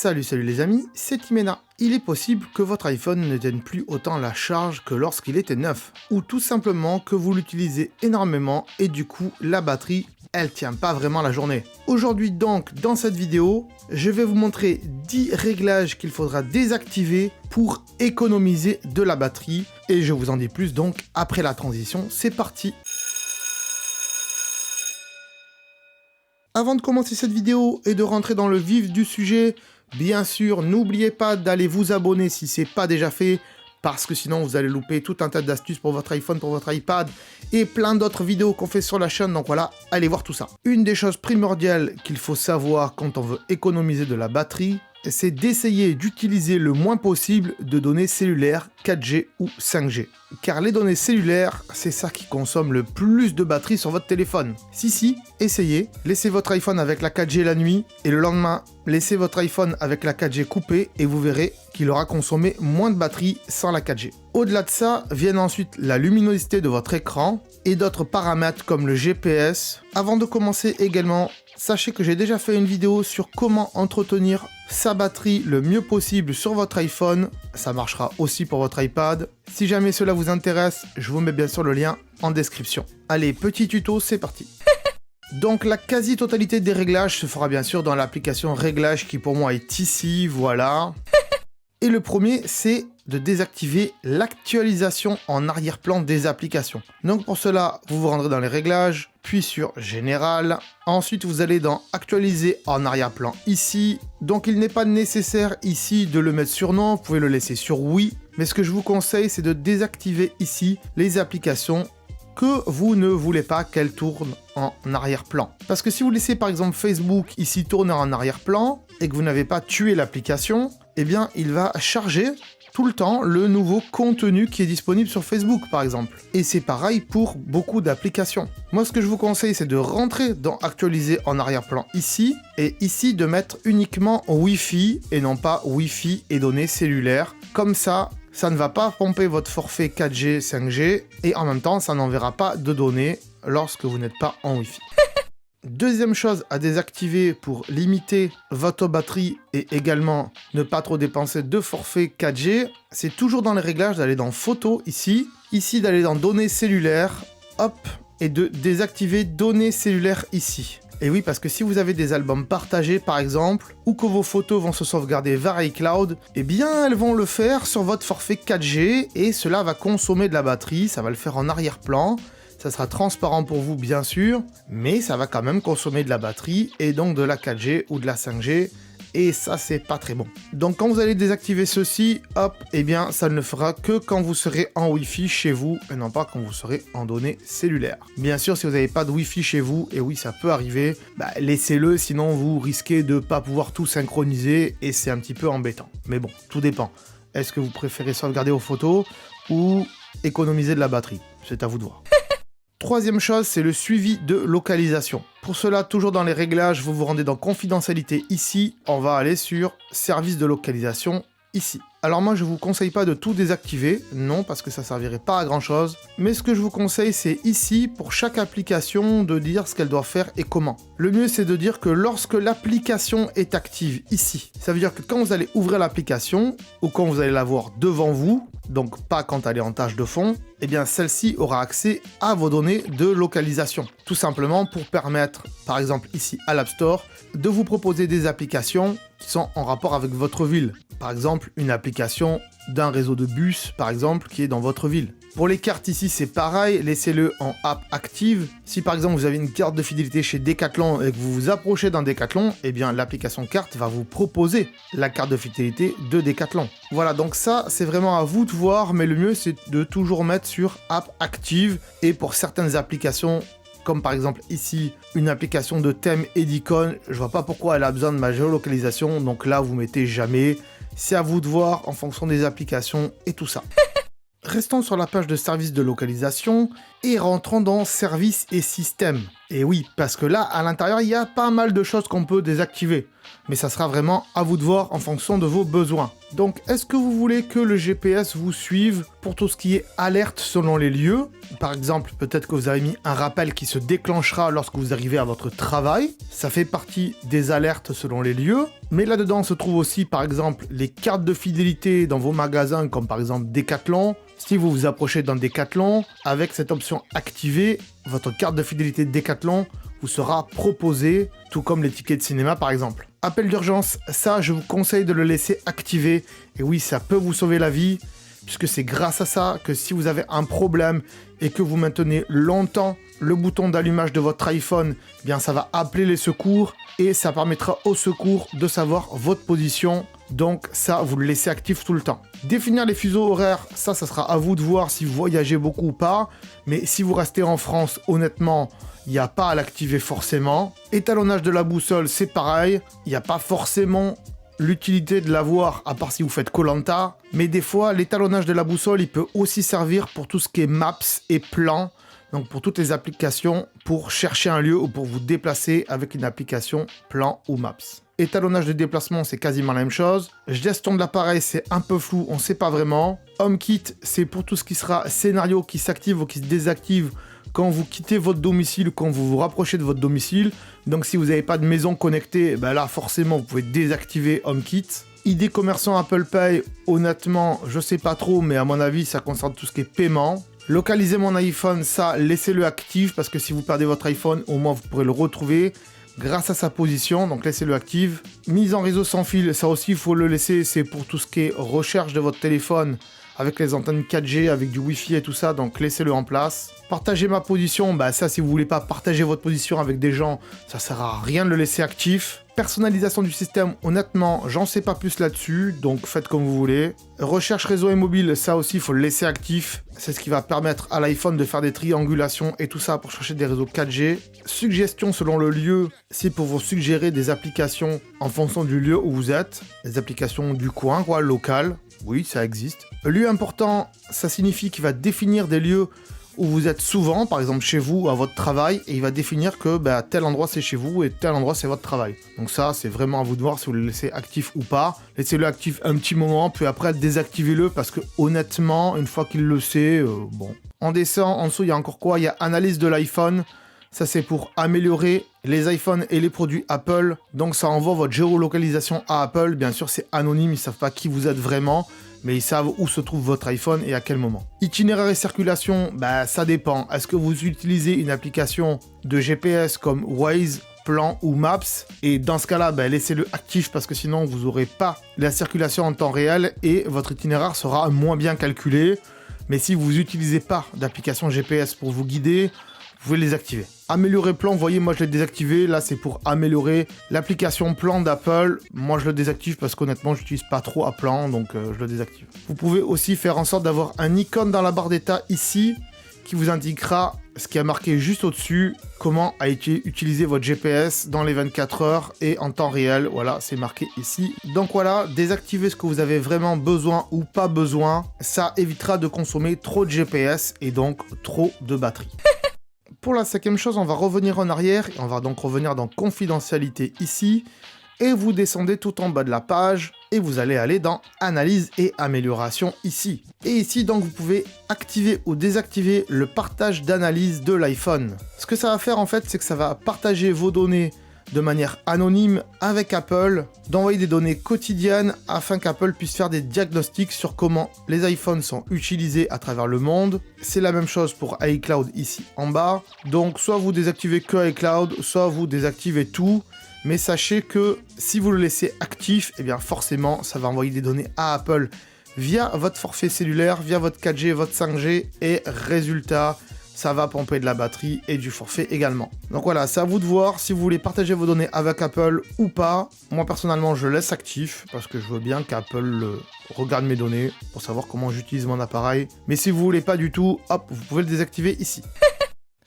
Salut les amis, c'est Timena. Il est possible que votre iPhone ne tienne plus autant la charge que lorsqu'il était neuf, ou tout simplement que vous l'utilisez énormément et du coup la batterie elle tient pas vraiment la journée. Aujourd'hui donc, dans cette vidéo, je vais vous montrer 10 réglages qu'il faudra désactiver pour économiser de la batterie, et je vous en dis plus donc après la transition. C'est parti. Avant de commencer cette vidéo et de rentrer dans le vif du sujet, bien sûr, n'oubliez pas d'aller vous abonner si ce n'est pas déjà fait, parce que sinon vous allez louper tout un tas d'astuces pour votre iPhone, pour votre iPad, et plein d'autres vidéos qu'on fait sur la chaîne, donc voilà, allez voir tout ça. Une des choses primordiales qu'il faut savoir quand on veut économiser de la batterie, c'est d'essayer d'utiliser le moins possible de données cellulaires 4G ou 5G. Car les données cellulaires, c'est ça qui consomme le plus de batterie sur votre téléphone. Si, essayez, laissez votre iPhone avec la 4G la nuit, et le lendemain, laissez votre iPhone avec la 4G coupée, et vous verrez qu'il aura consommé moins de batterie sans la 4G. Au-delà de ça, viennent ensuite la luminosité de votre écran, et d'autres paramètres comme le GPS. Avant de commencer également, sachez que j'ai déjà fait une vidéo sur comment entretenir sa batterie le mieux possible sur votre iPhone. Ça marchera aussi pour votre iPad. Si jamais cela vous intéresse, je vous mets bien sûr le lien en description. Allez, petit tuto, c'est parti. Donc la quasi-totalité des réglages se fera bien sûr dans l'application Réglages qui pour moi est ici, voilà. Et le premier, c'est de désactiver l'actualisation en arrière-plan des applications. Donc pour cela, vous vous rendrez dans les réglages, puis sur Général. Ensuite, vous allez dans Actualiser en arrière-plan ici. Donc il n'est pas nécessaire ici de le mettre sur non, vous pouvez le laisser sur oui. Mais ce que je vous conseille, c'est de désactiver ici les applications que vous ne voulez pas qu'elles tournent en arrière-plan. Parce que si vous laissez par exemple Facebook ici tourner en arrière-plan et que vous n'avez pas tué l'application, eh bien il va charger tout le temps le nouveau contenu qui est disponible sur Facebook par exemple. Et c'est pareil pour beaucoup d'applications. Moi ce que je vous conseille, c'est de rentrer dans Actualiser en arrière-plan ici, et ici de mettre uniquement Wi-Fi et non pas Wi-Fi et données cellulaires. Comme ça ne va pas pomper votre forfait 4G, 5G, et en même temps ça n'enverra pas de données lorsque vous n'êtes pas en Wi-Fi. Deuxième chose à désactiver pour limiter votre batterie et également ne pas trop dépenser de forfait 4G, c'est toujours dans les réglages d'aller dans Photos ici, d'aller dans Données cellulaires, hop, et de désactiver Données cellulaires ici. Et oui, parce que si vous avez des albums partagés par exemple, ou que vos photos vont se sauvegarder vers iCloud, eh bien elles vont le faire sur votre forfait 4G et cela va consommer de la batterie, ça va le faire en arrière-plan. Ça sera transparent pour vous bien sûr, mais ça va quand même consommer de la batterie et donc de la 4G ou de la 5G, et ça c'est pas très bon. Donc quand vous allez désactiver ceci, hop, eh bien ça ne le fera que quand vous serez en Wi-Fi chez vous et non pas quand vous serez en données cellulaires. Bien sûr, si vous n'avez pas de Wi-Fi chez vous, et oui ça peut arriver, laissez-le, sinon vous risquez de ne pas pouvoir tout synchroniser et c'est un petit peu embêtant. Mais bon, tout dépend. Est-ce que vous préférez sauvegarder vos photos ou économiser de la batterie? C'est à vous de voir. Troisième chose, c'est le suivi de localisation. Pour cela, toujours dans les réglages, vous vous rendez dans Confidentialité ici. On va aller sur Service de localisation ici. Alors moi, je vous conseille pas de tout désactiver, non, parce que ça servirait pas à grand chose. Mais ce que je vous conseille, c'est ici, pour chaque application, de dire ce qu'elle doit faire et comment. Le mieux, c'est de dire que lorsque l'application est active ici, ça veut dire que quand vous allez ouvrir l'application, ou quand vous allez la voir devant vous, donc pas quand elle est en tâche de fond, eh bien celle-ci aura accès à vos données de localisation. Tout simplement pour permettre, par exemple ici à l'App Store, de vous proposer des applications qui sont en rapport avec votre ville. Par exemple, une application d'un réseau de bus, par exemple, qui est dans votre ville. Pour les cartes ici, c'est pareil, laissez-le en app active. Si par exemple vous avez une carte de fidélité chez Decathlon et que vous vous approchez d'un Decathlon, eh bien l'application carte va vous proposer la carte de fidélité de Decathlon. Voilà, donc ça c'est vraiment à vous de voir, mais le mieux c'est de toujours mettre sur app active, et pour certaines applications, comme par exemple ici, une application de thème et d'icônes, je vois pas pourquoi elle a besoin de ma géolocalisation, donc là vous mettez jamais. C'est à vous de voir en fonction des applications et tout ça. Restons sur la page de service de localisation. Et rentrons dans services et systèmes. Et oui, parce que là, à l'intérieur, il y a pas mal de choses qu'on peut désactiver. Mais ça sera vraiment à vous de voir en fonction de vos besoins. Donc, est-ce que vous voulez que le GPS vous suive pour tout ce qui est alerte selon les lieux? Par exemple, peut-être que vous avez mis un rappel qui se déclenchera lorsque vous arrivez à votre travail. Ça fait partie des alertes selon les lieux. Mais là-dedans se trouvent aussi, par exemple, les cartes de fidélité dans vos magasins, comme par exemple Decathlon. Si vous vous approchez d'un Decathlon, avec cette option activée, votre carte de fidélité Decathlon vous sera proposée, tout comme les tickets de cinéma par exemple. Appel d'urgence, ça je vous conseille de le laisser activer. Et oui, ça peut vous sauver la vie, puisque c'est grâce à ça que si vous avez un problème et que vous maintenez longtemps le bouton d'allumage de votre iPhone, eh bien ça va appeler les secours et ça permettra aux secours de savoir votre position. Donc ça, vous le laissez actif tout le temps. Définir les fuseaux horaires, ça sera à vous de voir si vous voyagez beaucoup ou pas. Mais si vous restez en France, honnêtement, il n'y a pas à l'activer forcément. Étalonnage de la boussole, c'est pareil. Il n'y a pas forcément l'utilité de l'avoir, à part si vous faites Koh-Lanta. Mais des fois, l'étalonnage de la boussole, il peut aussi servir pour tout ce qui est maps et plans. Donc pour toutes les applications, pour chercher un lieu ou pour vous déplacer avec une application plan ou maps. Étalonnage de déplacement, c'est quasiment la même chose. Gestion de l'appareil, c'est un peu flou, on ne sait pas vraiment. HomeKit, c'est pour tout ce qui sera scénario qui s'active ou qui se désactive quand vous quittez votre domicile ou quand vous vous rapprochez de votre domicile. Donc si vous n'avez pas de maison connectée, ben là forcément vous pouvez désactiver HomeKit. ID commerçant Apple Pay, honnêtement, je sais pas trop, mais à mon avis, ça concerne tout ce qui est paiement. Localiser mon iPhone, ça, laissez-le actif, parce que si vous perdez votre iPhone, au moins vous pourrez le retrouver grâce à sa position, donc laissez-le active. Mise en réseau sans fil, ça aussi, il faut le laisser, c'est pour tout ce qui est recherche de votre téléphone, avec les antennes 4G, avec du Wi-Fi et tout ça, donc laissez-le en place. Partager ma position, bah ça, si vous voulez pas partager votre position avec des gens, ça sert à rien de le laisser actif. Personnalisation du système, honnêtement, j'en sais pas plus là-dessus, donc faites comme vous voulez. Recherche réseau et mobile, ça aussi, il faut le laisser actif. C'est ce qui va permettre à l'iPhone de faire des triangulations et tout ça pour chercher des réseaux 4G. Suggestion selon le lieu, c'est pour vous suggérer des applications en fonction du lieu où vous êtes. Les applications du coin, quoi, local. Oui, ça existe. Lieu important, ça signifie qu'il va définir des lieux où vous êtes souvent, par exemple chez vous, à votre travail, et il va définir que tel endroit c'est chez vous et tel endroit c'est votre travail. Donc ça, c'est vraiment à vous de voir si vous le laissez actif ou pas. Laissez-le actif un petit moment, puis après désactivez-le, parce que honnêtement, une fois qu'il le sait, bon. On descend, en dessous il y a encore quoi? Il y a analyse de l'iPhone. Ça c'est pour améliorer les iPhones et les produits Apple. Donc ça envoie votre géolocalisation à Apple. Bien sûr c'est anonyme, ils ne savent pas qui vous êtes vraiment, mais ils savent où se trouve votre iPhone et à quel moment. Itinéraire et circulation, ça dépend. Est-ce que vous utilisez une application de GPS comme Waze, Plan ou Maps? Et dans ce cas-là, laissez-le actif parce que sinon vous n'aurez pas la circulation en temps réel et votre itinéraire sera moins bien calculé. Mais si vous n'utilisez pas d'application GPS pour vous guider, vous pouvez les activer. Améliorer plan, vous voyez, moi je l'ai désactivé. Là, c'est pour améliorer l'application plan d'Apple. Moi, je le désactive parce qu'honnêtement, je n'utilise pas trop à plan, donc je le désactive. Vous pouvez aussi faire en sorte d'avoir un icône dans la barre d'état ici qui vous indiquera ce qui a marqué juste au-dessus, comment a été utilisé votre GPS dans les 24 heures et en temps réel. Voilà, c'est marqué ici. Donc voilà, désactivez ce que vous avez vraiment besoin ou pas besoin. Ça évitera de consommer trop de GPS et donc trop de batterie. Pour la cinquième chose, on va revenir en arrière et on va donc revenir dans confidentialité ici et vous descendez tout en bas de la page et vous allez aller dans analyse et amélioration ici. Et ici donc vous pouvez activer ou désactiver le partage d'analyse de l'iPhone. Ce que ça va faire en fait, c'est que ça va partager vos données de manière anonyme avec Apple, d'envoyer des données quotidiennes afin qu'Apple puisse faire des diagnostics sur comment les iPhones sont utilisés à travers le monde. C'est la même chose pour iCloud ici en bas. Donc soit vous désactivez que iCloud, soit vous désactivez tout. Mais sachez que si vous le laissez actif, eh bien forcément ça va envoyer des données à Apple via votre forfait cellulaire, via votre 4G, votre 5G et résultat, ça va pomper de la batterie et du forfait également. Donc voilà, c'est à vous de voir si vous voulez partager vos données avec Apple ou pas. Moi personnellement, je laisse actif parce que je veux bien qu'Apple regarde mes données pour savoir comment j'utilise mon appareil. Mais si vous voulez pas du tout, hop, vous pouvez le désactiver ici.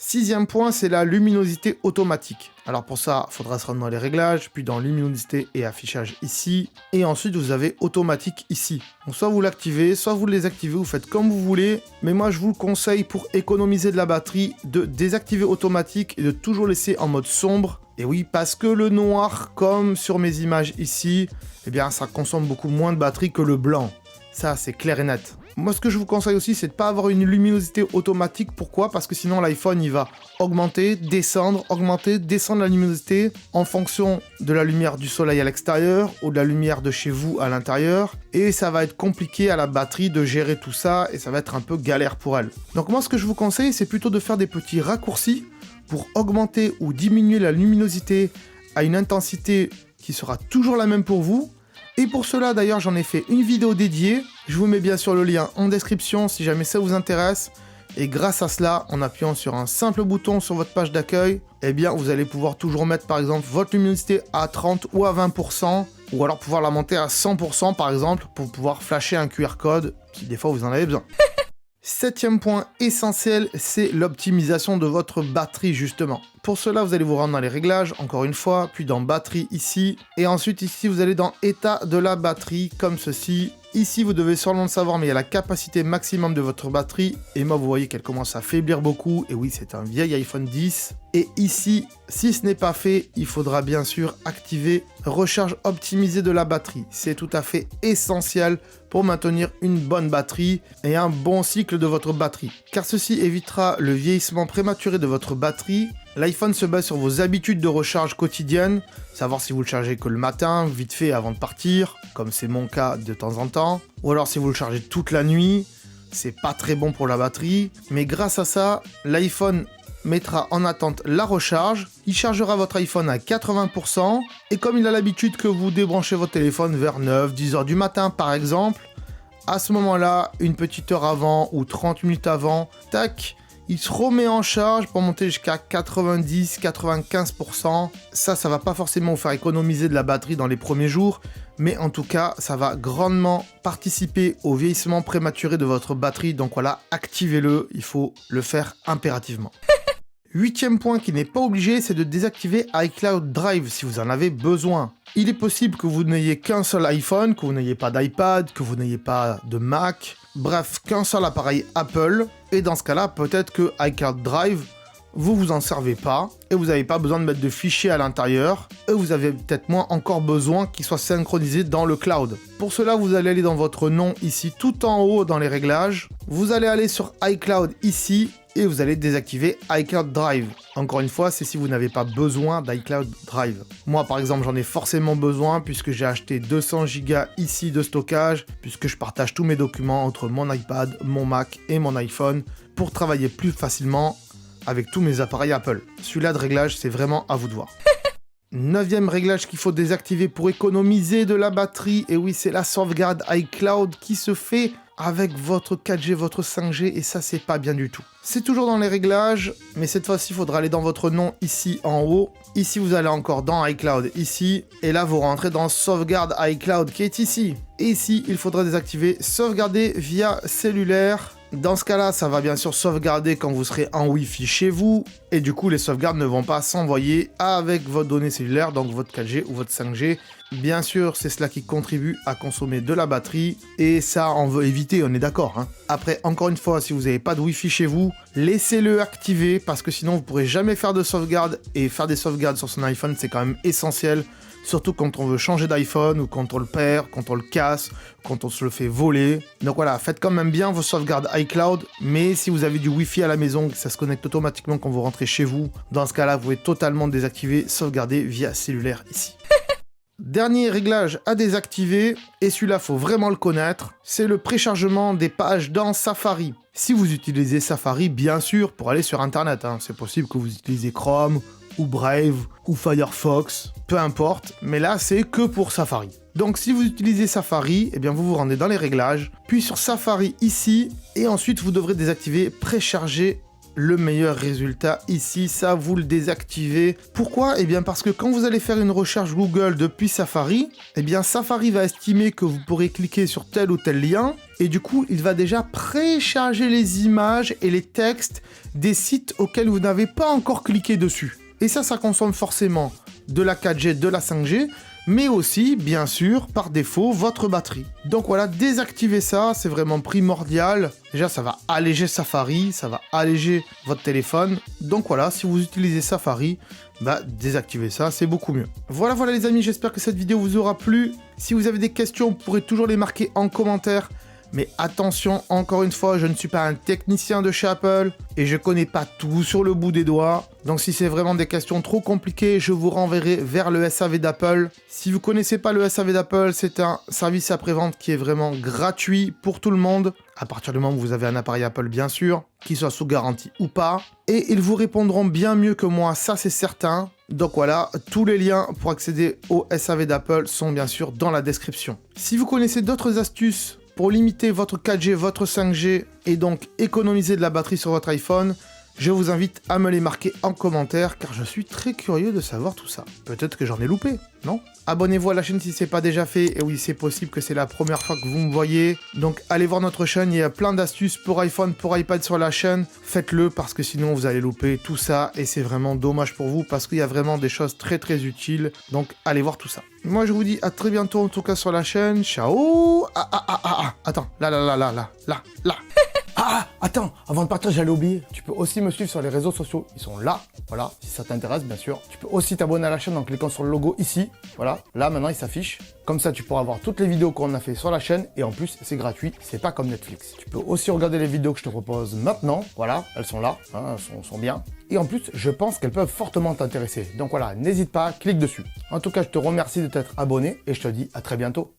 Sixième point, c'est la luminosité automatique. Alors pour ça, il faudra se rendre dans les réglages, puis dans luminosité et affichage ici, et ensuite vous avez automatique ici. Donc soit vous l'activez, soit vous le désactivez, vous faites comme vous voulez, mais moi je vous le conseille pour économiser de la batterie, de désactiver automatique et de toujours laisser en mode sombre. Et oui, parce que le noir, comme sur mes images ici, eh bien ça consomme beaucoup moins de batterie que le blanc. Ça, c'est clair et net. Moi, ce que je vous conseille aussi, c'est de ne pas avoir une luminosité automatique. Pourquoi? Parce que sinon, l'iPhone, il va augmenter, descendre la luminosité en fonction de la lumière du soleil à l'extérieur ou de la lumière de chez vous à l'intérieur. Et ça va être compliqué à la batterie de gérer tout ça et ça va être un peu galère pour elle. Donc moi, ce que je vous conseille, c'est plutôt de faire des petits raccourcis pour augmenter ou diminuer la luminosité à une intensité qui sera toujours la même pour vous. Et pour cela, d'ailleurs, j'en ai fait une vidéo dédiée. Je vous mets bien sûr le lien en description si jamais ça vous intéresse. Et grâce à cela, en appuyant sur un simple bouton sur votre page d'accueil, eh bien, vous allez pouvoir toujours mettre, par exemple, votre luminosité à 30 ou à 20%, ou alors pouvoir la monter à 100%, par exemple, pour pouvoir flasher un QR code, si des fois vous en avez besoin. Septième point essentiel, c'est l'optimisation de votre batterie justement. Pour cela, vous allez vous rendre dans les réglages, encore une fois, puis dans batterie ici, et ensuite ici, vous allez dans état de la batterie, comme ceci. Ici, vous devez sûrement le savoir, mais il y a la capacité maximum de votre batterie, et moi, vous voyez qu'elle commence à faiblir beaucoup, et oui, c'est un vieil iPhone 10. Et ici, si ce n'est pas fait, il faudra bien sûr activer recharge optimisée de la batterie. C'est tout à fait essentiel pour maintenir une bonne batterie et un bon cycle de votre batterie. Car ceci évitera le vieillissement prématuré de votre batterie. L'iPhone se base sur vos habitudes de recharge quotidiennes, savoir si vous le chargez que le matin, vite fait avant de partir, comme c'est mon cas de temps en temps, ou alors si vous le chargez toute la nuit, c'est pas très bon pour la batterie, mais grâce à ça, l'iPhone mettra en attente la recharge, il chargera votre iPhone à 80%, et comme il a l'habitude que vous débranchez votre téléphone vers 9-10 heures du matin par exemple, à ce moment-là, une petite heure avant ou 30 minutes avant, tac, il se remet en charge pour monter jusqu'à 90-95%. Ça va pas forcément vous faire économiser de la batterie dans les premiers jours, mais en tout cas, ça va grandement participer au vieillissement prématuré de votre batterie. Donc voilà, activez-le, il faut le faire impérativement. Huitième point qui n'est pas obligé, c'est de désactiver iCloud Drive si vous en avez besoin. Il est possible que vous n'ayez qu'un seul iPhone, que vous n'ayez pas d'iPad, que vous n'ayez pas de Mac, bref, qu'un seul appareil Apple, et dans ce cas-là, peut-être que iCloud Drive, vous en servez pas, et vous n'avez pas besoin de mettre de fichiers à l'intérieur, et vous avez peut-être moins encore besoin qu'il soit synchronisé dans le cloud. Pour cela, vous allez aller dans votre nom ici, tout en haut dans les réglages, vous allez aller sur iCloud ici, et vous allez désactiver iCloud Drive. Encore une fois, c'est si vous n'avez pas besoin d'iCloud Drive. Moi, par exemple, j'en ai forcément besoin puisque j'ai acheté 200 Go ici de stockage, puisque je partage tous mes documents entre mon iPad, mon Mac et mon iPhone pour travailler plus facilement avec tous mes appareils Apple. Celui-là de réglage, c'est vraiment à vous de voir. Neuvième réglage qu'il faut désactiver pour économiser de la batterie, et oui, c'est la sauvegarde iCloud qui se fait avec votre 4G, votre 5G, et ça, c'est pas bien du tout. C'est toujours dans les réglages, mais cette fois-ci, il faudra aller dans votre nom ici en haut. Ici, vous allez encore dans iCloud ici, et là, vous rentrez dans sauvegarde iCloud qui est ici. Et ici, il faudra désactiver sauvegarder via cellulaire. Dans ce cas-là, ça va bien sûr sauvegarder quand vous serez en Wi-Fi chez vous, et du coup, les sauvegardes ne vont pas s'envoyer avec vos données cellulaires, donc votre 4G ou votre 5G. Bien sûr, c'est cela qui contribue à consommer de la batterie, et ça, on veut éviter, on est d'accord, hein. Après, encore une fois, si vous n'avez pas de Wi-Fi chez vous, laissez-le activer, parce que sinon, vous ne pourrez jamais faire de sauvegarde, et faire des sauvegardes sur son iPhone, c'est quand même essentiel. Surtout quand on veut changer d'iPhone, ou quand on le perd, quand on le casse, quand on se le fait voler. Donc voilà, faites quand même bien vos sauvegardes iCloud, mais si vous avez du Wi-Fi à la maison, ça se connecte automatiquement quand vous rentrez chez vous, dans ce cas-là, vous pouvez totalement désactiver sauvegarder via cellulaire ici. Dernier réglage à désactiver, et celui-là, faut vraiment le connaître, c'est le préchargement des pages dans Safari. Si vous utilisez Safari, bien sûr, pour aller sur Internet, hein, c'est possible que vous utilisez Chrome, ou Brave, ou Firefox, peu importe, mais là, c'est que pour Safari. Donc, si vous utilisez Safari, eh bien, vous vous rendez dans les réglages, puis sur Safari ici, et ensuite, vous devrez désactiver précharger le meilleur résultat ici, ça vous le désactivez. Pourquoi? Eh bien parce que quand vous allez faire une recherche Google depuis Safari, eh bien Safari va estimer que vous pourrez cliquer sur tel ou tel lien, et du coup, il va déjà précharger les images et les textes des sites auxquels vous n'avez pas encore cliqué dessus. Et ça consomme forcément de la 4G, de la 5G, mais aussi, bien sûr, par défaut, votre batterie. Donc voilà, désactivez ça, c'est vraiment primordial. Déjà, ça va alléger Safari, ça va alléger votre téléphone. Donc voilà, si vous utilisez Safari, désactivez ça, c'est beaucoup mieux. Voilà les amis, j'espère que cette vidéo vous aura plu. Si vous avez des questions, vous pourrez toujours les marquer en commentaire. Mais attention, encore une fois, je ne suis pas un technicien de chez Apple et je connais pas tout sur le bout des doigts. Donc si c'est vraiment des questions trop compliquées, je vous renverrai vers le SAV d'Apple. Si vous connaissez pas le SAV d'Apple, c'est un service après-vente qui est vraiment gratuit pour tout le monde, à partir du moment où vous avez un appareil Apple bien sûr, qu'il soit sous garantie ou pas. Et ils vous répondront bien mieux que moi, ça c'est certain. Donc voilà, tous les liens pour accéder au SAV d'Apple sont bien sûr dans la description. Si vous connaissez d'autres astuces pour limiter votre 4G, votre 5G et donc économiser de la batterie sur votre iPhone, je vous invite à me les marquer en commentaire car je suis très curieux de savoir tout ça. Peut-être que j'en ai loupé, non? Abonnez-vous à la chaîne si ce n'est pas déjà fait, et oui c'est possible que c'est la première fois que vous me voyez, donc allez voir notre chaîne, il y a plein d'astuces pour iPhone, pour iPad sur la chaîne, faites-le parce que sinon vous allez louper tout ça et c'est vraiment dommage pour vous parce qu'il y a vraiment des choses très utiles, donc allez voir tout ça. Moi je vous dis à très bientôt en tout cas sur la chaîne, ciao. Attends, là. Attends, avant de partir, j'allais oublier. Tu peux aussi me suivre sur les réseaux sociaux. Ils sont là, voilà, si ça t'intéresse, bien sûr. Tu peux aussi t'abonner à la chaîne en cliquant sur le logo ici. Voilà, là, maintenant, il s'affiche. Comme ça, tu pourras voir toutes les vidéos qu'on a fait sur la chaîne. Et en plus, c'est gratuit, c'est pas comme Netflix. Tu peux aussi regarder les vidéos que je te propose maintenant. Voilà, elles sont là, hein, elles sont bien. Et en plus, je pense qu'elles peuvent fortement t'intéresser. Donc voilà, n'hésite pas, clique dessus. En tout cas, je te remercie de t'être abonné et je te dis à très bientôt.